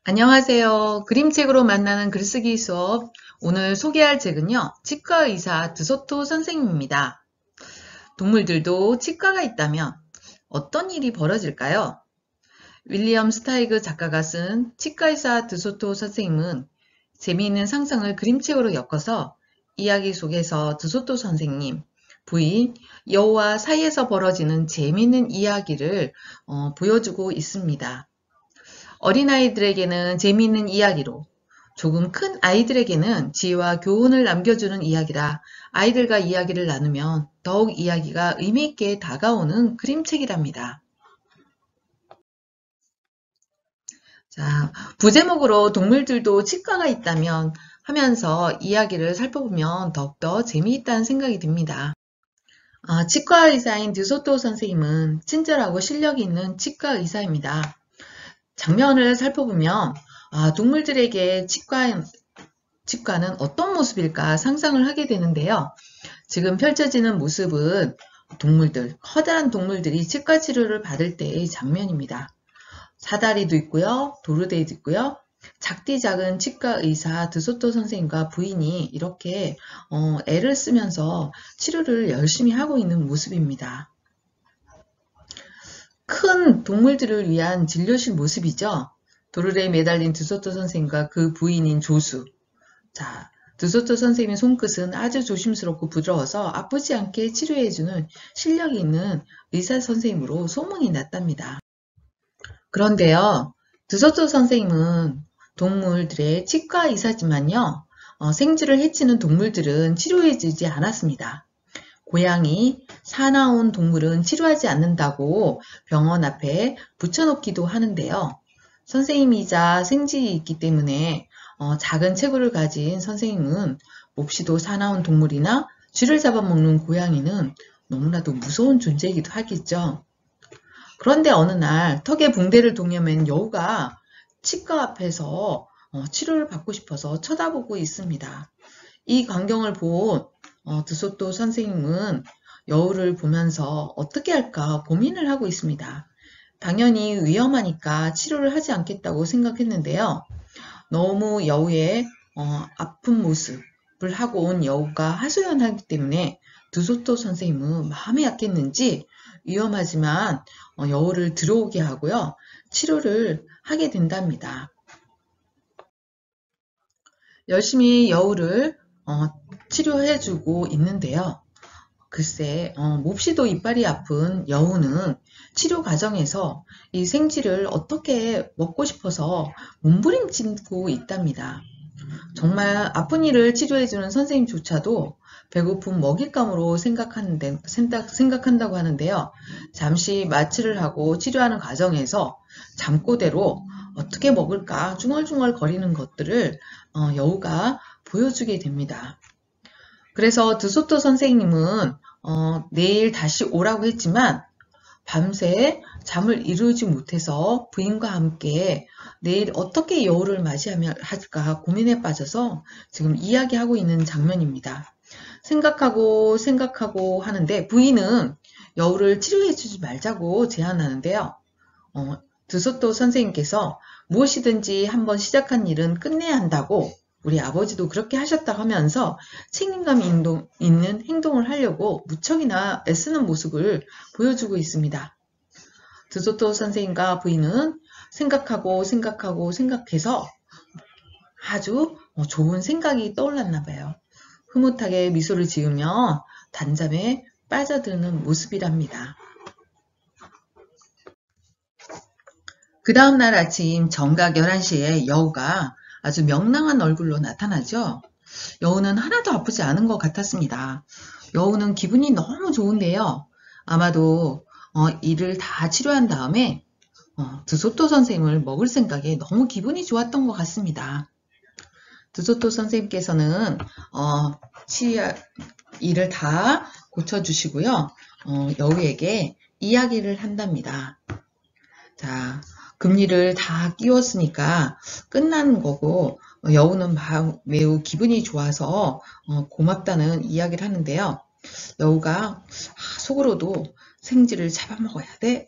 안녕하세요. 그림책으로 만나는 글쓰기 수업. 오늘 소개할 책은요, 치과의사 드소토 선생님입니다. 동물들도 치과가 있다면 어떤 일이 벌어질까요? 윌리엄 스타이그 작가가 쓴 치과의사 드소토 선생님은 재미있는 상상을 그림책으로 엮어서 이야기 속에서 드소토 선생님, 부인, 여우와 사이에서 벌어지는 재미있는 이야기를 보여주고 있습니다. 어린아이들에게는 재미있는 이야기로, 조금 큰 아이들에게는 지혜와 교훈을 남겨주는 이야기라 아이들과 이야기를 나누면 더욱 이야기가 의미있게 다가오는 그림책이랍니다. 자, 부제목으로 동물들도 치과가 있다면 하면서 이야기를 살펴보면 더욱더 재미있다는 생각이 듭니다. 치과 의사인 드소토 선생님은 친절하고 실력이 있는 치과 의사입니다. 장면을 살펴보면 동물들에게 치과는 어떤 모습일까 상상을 하게 되는데요. 지금 펼쳐지는 모습은 커다란 동물들이 치과 치료를 받을 때의 장면입니다. 사다리도 있고요. 도르데이도 있고요. 작디 작은 치과 의사 드소토 선생님과 부인이 이렇게 애를 쓰면서 치료를 열심히 하고 있는 모습입니다. 큰 동물들을 위한 진료실 모습이죠. 도르래에 매달린 드소토 선생님과 그 부인인 조수. 자, 드소토 선생님의 손끝은 아주 조심스럽고 부드러워서 아프지 않게 치료해주는 실력이 있는 의사 선생님으로 소문이 났답니다. 그런데요, 드소토 선생님은 동물들의 치과 의사지만요, 생쥐를 해치는 동물들은 치료해주지 않았습니다. 고양이, 사나운 동물은 치료하지 않는다고 병원 앞에 붙여놓기도 하는데요. 선생님이자 생쥐이기 때문에 작은 체구를 가진 선생님은 몹시도 사나운 동물이나 쥐를 잡아먹는 고양이는 너무나도 무서운 존재이기도 하겠죠. 그런데 어느 날 턱에 붕대를 동여맨 여우가 치과 앞에서 치료를 받고 싶어서 쳐다보고 있습니다. 이 광경을 본 드소토 선생님은 여우를 보면서 어떻게 할까 고민을 하고 있습니다. 당연히 위험하니까 치료를 하지 않겠다고 생각했는데요. 너무 여우의 아픈 모습을 하고 온 여우가 하소연하기 때문에 드소토 선생님은 마음이 약했는지 위험하지만 여우를 들어오게 하고요. 치료를 하게 된답니다. 열심히 여우를 치료해주고 있는데요. 글쎄, 몹시도 이빨이 아픈 여우는 치료 과정에서 이 생쥐를 어떻게 먹고 싶어서 몸부림치고 있답니다. 정말 아픈 이를 치료해주는 선생님조차도 배고픈 먹잇감으로 생각한다고 하는데요. 잠시 마취를 하고 치료하는 과정에서 잠꼬대로 어떻게 먹을까 중얼중얼 거리는 것들을 여우가 보여주게 됩니다. 그래서 드소토 선생님은 내일 다시 오라고 했지만 밤새 잠을 이루지 못해서 부인과 함께 내일 어떻게 여우를 맞이할까 고민에 빠져서 지금 이야기하고 있는 장면입니다. 생각하고 하는데 부인은 여우를 치료해주지 말자고 제안하는데요. 드소토 선생님께서 무엇이든지 한번 시작한 일은 끝내야 한다고 우리 아버지도 그렇게 하셨다 하면서 책임감 있는 행동을 하려고 무척이나 애쓰는 모습을 보여주고 있습니다. 드소토 선생님과 부인은 생각해서 아주 좋은 생각이 떠올랐나 봐요. 흐뭇하게 미소를 지으며 단잠에 빠져드는 모습이랍니다. 그 다음날 아침 정각 11시에 여우가 아주 명랑한 얼굴로 나타나죠. 여우는 하나도 아프지 않은 것 같았습니다. 여우는 기분이 너무 좋은데요. 아마도 이를 다 치료한 다음에 드소토 선생님을 먹을 생각에 너무 기분이 좋았던 것 같습니다. 드소토 선생님께서는 이를 다 고쳐주시고요. 여우에게 이야기를 한답니다. 자, 금리를 다 끼웠으니까 끝나는 거고 여우는 매우 기분이 좋아서 고맙다는 이야기를 하는데요. 여우가 속으로도 생쥐를 잡아먹어야 돼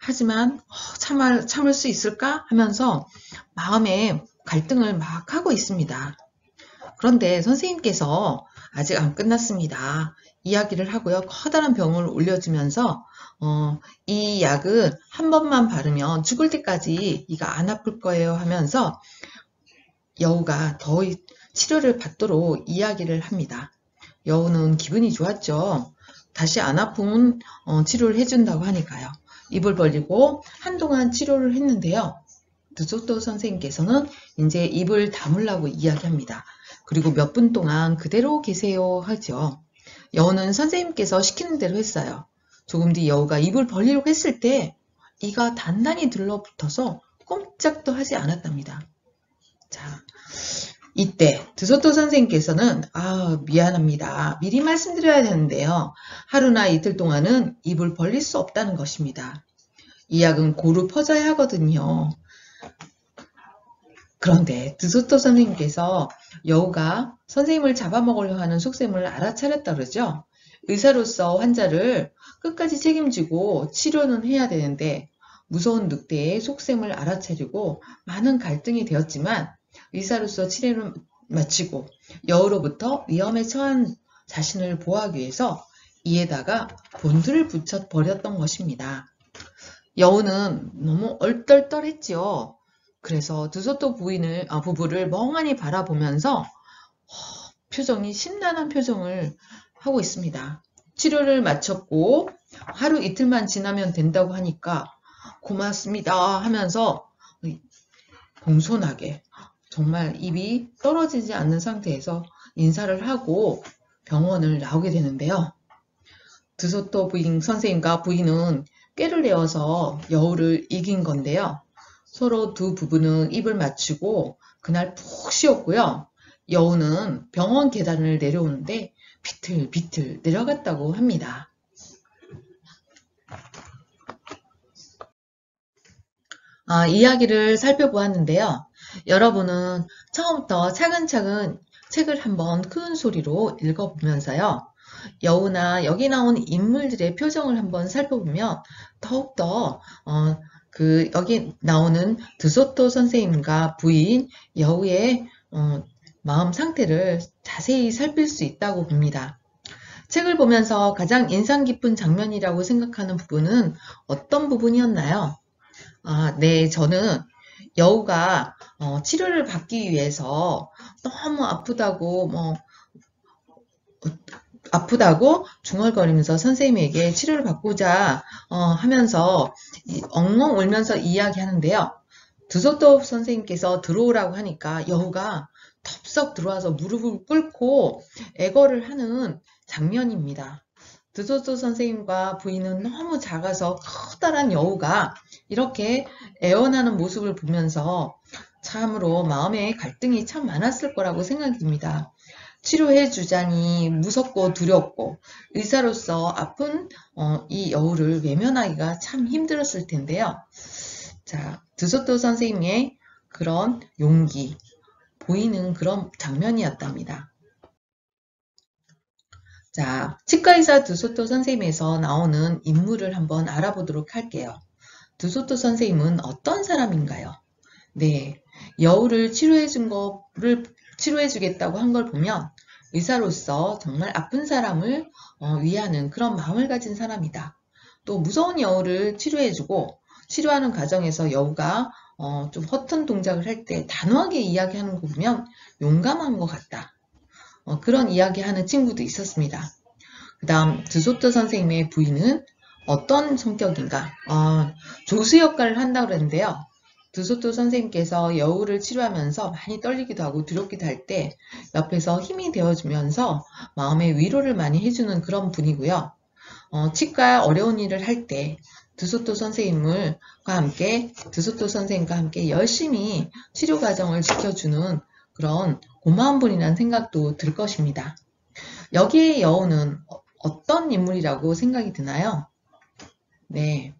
하지만 참을 수 있을까 하면서 마음에 갈등을 막 하고 있습니다. 그런데 선생님께서 아직 안 끝났습니다. 이야기를 하고요. 커다란 병을 올려주면서 이 약은 한 번만 바르면 죽을 때까지 이가 안 아플 거예요 하면서 여우가 더 치료를 받도록 이야기를 합니다. 여우는 기분이 좋았죠. 다시 안 아픈 치료를 해준다고 하니까요. 입을 벌리고 한동안 치료를 했는데요. 드소토 선생님께서는 이제 입을 다물라고 이야기합니다. 그리고 몇 분 동안 그대로 계세요 하죠. 여우는 선생님께서 시키는 대로 했어요. 조금 뒤 여우가 입을 벌리려고 했을 때 이가 단단히 들러붙어서 꼼짝도 하지 않았답니다. 자, 이때 드소토 선생님께서는 미안합니다. 미리 말씀드려야 되는데요. 하루나 이틀 동안은 입을 벌릴 수 없다는 것입니다. 이 약은 고루 퍼져야 하거든요. 그런데 드소토 선생님께서 여우가 선생님을 잡아먹으려 하는 속셈을 알아차렸다 그러죠. 의사로서 환자를 끝까지 책임지고 치료는 해야 되는데 무서운 늑대의 속셈을 알아차리고 많은 갈등이 되었지만 의사로서 치료를 마치고 여우로부터 위험에 처한 자신을 보호하기 위해서 이에다가 본드를 붙여 버렸던 것입니다. 여우는 너무 얼떨떨했지요. 그래서 드소토 부부를 멍하니 바라보면서 표정이 심란한 표정을 하고 있습니다. 치료를 마쳤고 하루 이틀만 지나면 된다고 하니까 고맙습니다 하면서 공손하게 정말 입이 떨어지지 않는 상태에서 인사를 하고 병원을 나오게 되는데요. 드소토 선생님과 부인은 꾀를 내어서 여우를 이긴 건데요. 서로 두 부부는 입을 맞추고 그날 푹 쉬었고요. 여우는 병원 계단을 내려오는데 비틀비틀 내려갔다고 합니다. 이야기를 살펴보았는데요. 여러분은 처음부터 차근차근 책을 한번 큰 소리로 읽어보면서요. 여우나 여기 나온 인물들의 표정을 한번 살펴보면 더욱더 여기 나오는 드소토 선생님과 부인 여우의 마음 상태를 자세히 살필 수 있다고 봅니다. 책을 보면서 가장 인상 깊은 장면이라고 생각하는 부분은 어떤 부분이었나요? 네, 저는 여우가 치료를 받기 위해서 너무 아프다고 중얼거리면서 선생님에게 치료를 받고자 하면서 엉엉 울면서 이야기하는데요. 드소토 선생님께서 들어오라고 하니까 여우가 덥석 들어와서 무릎을 꿇고 애걸을 하는 장면입니다. 드소토 선생님과 부인은 너무 작아서 커다란 여우가 이렇게 애원하는 모습을 보면서 참으로 마음에 갈등이 참 많았을 거라고 생각이 듭니다. 치료해 주자니 무섭고 두렵고 의사로서 아픈 이 여우를 외면하기가 참 힘들었을 텐데요. 자, 드소토 선생님의 그런 용기 보이는 그런 장면이었답니다. 자, 치과의사 드소토 선생님에서 나오는 인물을 한번 알아보도록 할게요. 드소토 선생님은 어떤 사람인가요? 네, 여우를 치료해주겠다고 한 걸 보면 의사로서 정말 아픈 사람을 위하는 그런 마음을 가진 사람이다. 또 무서운 여우를 치료해주고 치료하는 과정에서 여우가 좀 허튼 동작을 할 때 단호하게 이야기하는 거 보면 용감한 것 같다. 그런 이야기하는 친구도 있었습니다. 그 다음 드소토 선생님의 부인은 어떤 성격인가? 조수 역할을 한다고 그랬는데요. 드소토 선생님께서 여우를 치료하면서 많이 떨리기도 하고 두렵기도 할 때 옆에서 힘이 되어주면서 마음의 위로를 많이 해주는 그런 분이고요. 치과 어려운 일을 할 때 드소토 선생님과 함께 열심히 치료 과정을 지켜주는 그런 고마운 분이라는 생각도 들 것입니다. 여기에 여우는 어떤 인물이라고 생각이 드나요? 네,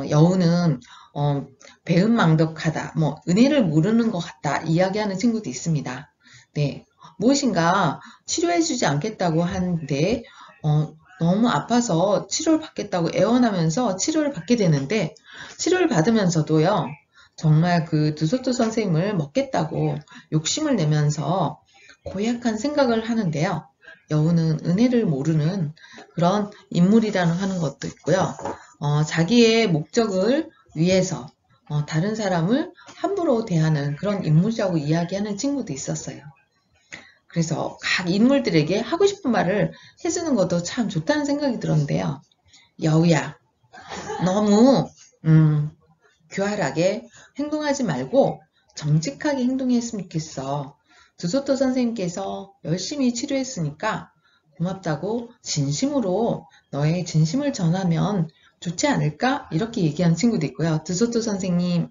여우는 배은망덕하다, 은혜를 모르는 것 같다 이야기하는 친구도 있습니다. 네, 무엇인가 치료해주지 않겠다고 하는데 너무 아파서 치료를 받겠다고 애원하면서 치료를 받게 되는데 치료를 받으면서도요. 정말 그 드소토 선생님을 먹겠다고 욕심을 내면서 고약한 생각을 하는데요. 여우는 은혜를 모르는 그런 인물이라는 하는 것도 있고요. 자기의 목적을 위해서 다른 사람을 함부로 대하는 그런 인물이라고 이야기하는 친구도 있었어요. 그래서 각 인물들에게 하고 싶은 말을 해주는 것도 참 좋다는 생각이 들었는데요. 여우야, 너무 교활하게 행동하지 말고 정직하게 행동했으면 좋겠어. 두소토 선생님께서 열심히 치료했으니까 고맙다고 진심으로 너의 진심을 전하면 좋지 않을까? 이렇게 얘기한 친구도 있고요. 두소토 선생님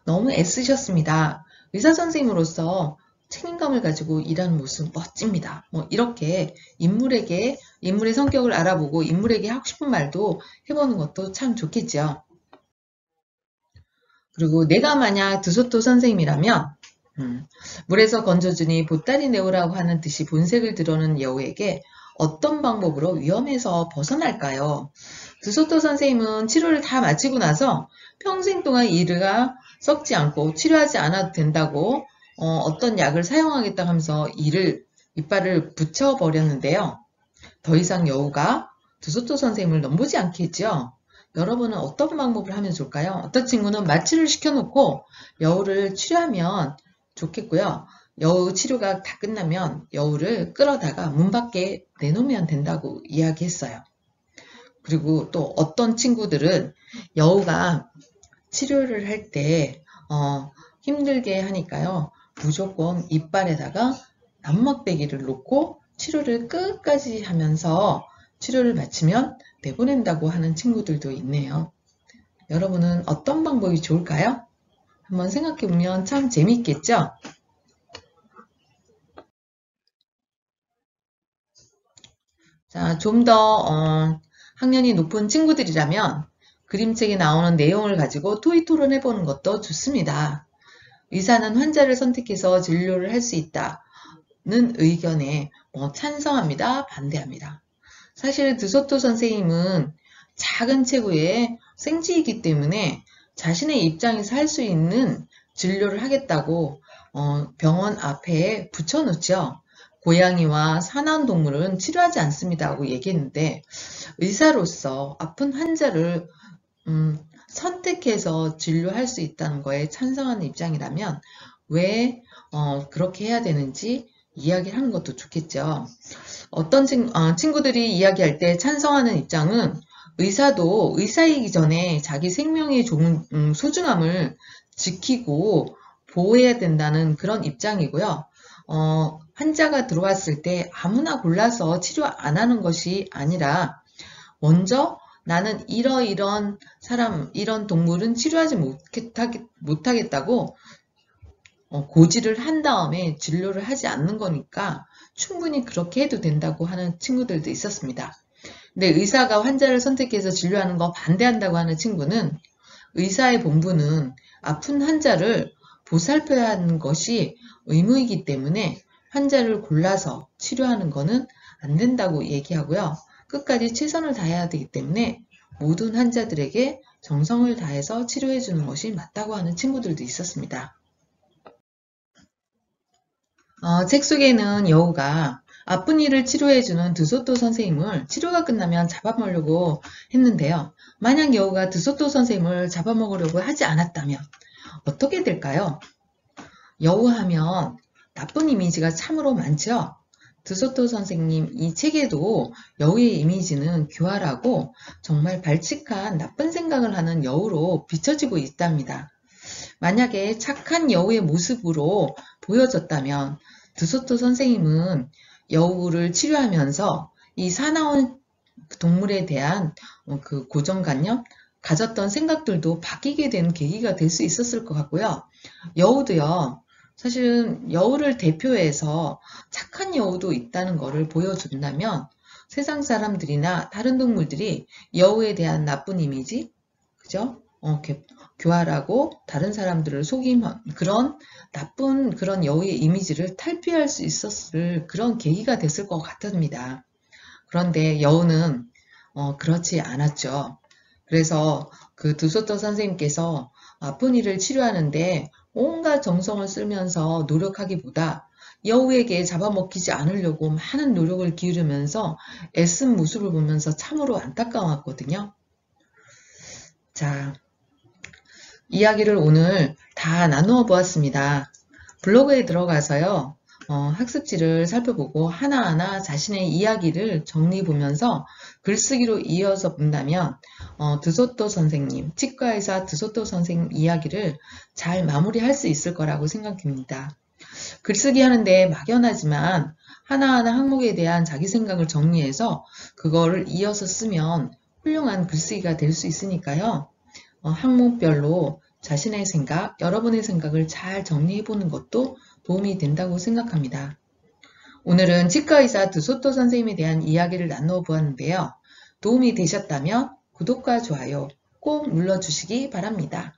너무 애쓰셨습니다. 의사 선생님으로서 책임감을 가지고 일하는 모습 멋집니다. 뭐 이렇게 인물의 성격을 알아보고 인물에게 하고 싶은 말도 해보는 것도 참 좋겠죠. 그리고 내가 만약 드소토 선생님이라면 물에서 건져주니 보따리 내오라고 하는 듯이 본색을 드러낸 여우에게 어떤 방법으로 위험에서 벗어날까요? 드소토 선생님은 치료를 다 마치고 나서 평생 동안 이가 썩지 않고 치료하지 않아도 된다고 어떤 약을 사용하겠다 하면서 이빨을 붙여버렸는데요. 더 이상 여우가 드소토 선생님을 넘보지 않겠죠? 여러분은 어떤 방법을 하면 좋을까요? 어떤 친구는 마취를 시켜놓고 여우를 치료하면 좋겠고요. 여우 치료가 다 끝나면 여우를 끌어다가 문 밖에 내놓으면 된다고 이야기했어요. 그리고 또 어떤 친구들은 여우가 치료를 할 때 힘들게 하니까요. 무조건 이빨에다가 난막대기를 놓고 치료를 끝까지 하면서 치료를 마치면 내보낸다고 하는 친구들도 있네요. 여러분은 어떤 방법이 좋을까요? 한번 생각해보면 참 재미있겠죠? 자, 좀 더 학년이 높은 친구들이라면 그림책에 나오는 내용을 가지고 토의 토론해보는 것도 좋습니다. 의사는 환자를 선택해서 진료를 할 수 있다는 의견에 찬성합니다, 반대합니다. 사실 드소토 선생님은 작은 체구의 생쥐이기 때문에 자신의 입장에서 할 수 있는 진료를 하겠다고 병원 앞에 붙여놓죠. 고양이와 사나운 동물은 치료하지 않습니다 하고 얘기했는데 의사로서 아픈 환자를 선택해서 진료할 수 있다는 거에 찬성하는 입장이라면 왜 그렇게 해야 되는지 이야기를 하는 것도 좋겠죠. 어떤 친구들이 이야기할 때 찬성하는 입장은 의사도 의사이기 전에 자기 생명의 소중함을 지키고 보호해야 된다는 그런 입장이고요. 환자가 들어왔을 때 아무나 골라서 치료 안 하는 것이 아니라 먼저 나는 이런 동물은 치료하지 못하겠다고 고지를 한 다음에 진료를 하지 않는 거니까 충분히 그렇게 해도 된다고 하는 친구들도 있었습니다. 근데 의사가 환자를 선택해서 진료하는 거 반대한다고 하는 친구는 의사의 본분은 아픈 환자를 보살펴야 하는 것이 의무이기 때문에 환자를 골라서 치료하는 거는 안 된다고 얘기하고요. 끝까지 최선을 다해야 되기 때문에 모든 환자들에게 정성을 다해서 치료해 주는 것이 맞다고 하는 친구들도 있었습니다. 책 속에는 여우가 아픈 이를 치료해주는 드소토 선생님을 치료가 끝나면 잡아먹으려고 했는데요. 만약 여우가 드소토 선생님을 잡아먹으려고 하지 않았다면 어떻게 될까요? 여우 하면 나쁜 이미지가 참으로 많죠? 드소토 선생님 이 책에도 여우의 이미지는 교활하고 정말 발칙한 나쁜 생각을 하는 여우로 비춰지고 있답니다. 만약에 착한 여우의 모습으로 보여졌다면 드소토 선생님은 여우를 치료하면서 이 사나운 동물에 대한 그 고정관념, 가졌던 생각들도 바뀌게 된 계기가 될 수 있었을 것 같고요. 여우도요. 사실은 여우를 대표해서 착한 여우도 있다는 것을 보여준다면 세상 사람들이나 다른 동물들이 여우에 대한 나쁜 이미지, 그죠? 교활하고 다른 사람들을 속이는 그런 나쁜 그런 여우의 이미지를 탈피할 수 있었을 그런 계기가 됐을 것 같습니다. 그런데 여우는 그렇지 않았죠. 그래서 그 두소토 선생님께서 아픈 이를 치료하는데 온갖 정성을 쓰면서 노력하기보다 여우에게 잡아먹히지 않으려고 많은 노력을 기울이면서 애쓴 모습을 보면서 참으로 안타까웠거든요. 자, 이야기를 오늘 다 나누어 보았습니다. 블로그에 들어가서요, 학습지를 살펴보고 하나하나 자신의 이야기를 정리해 보면서 글쓰기로 이어서 본다면 드소토 선생님, 치과의사 드소토 선생님 이야기를 잘 마무리할 수 있을 거라고 생각됩니다. 글쓰기 하는데 막연하지만 하나하나 항목에 대한 자기 생각을 정리해서 그거를 이어서 쓰면 훌륭한 글쓰기가 될 수 있으니까요. 항목별로 자신의 생각, 여러분의 생각을 잘 정리해보는 것도 도움이 된다고 생각합니다. 오늘은 치과의사 드소토 선생님에 대한 이야기를 나누어 보았는데요. 도움이 되셨다면 구독과 좋아요 꼭 눌러주시기 바랍니다.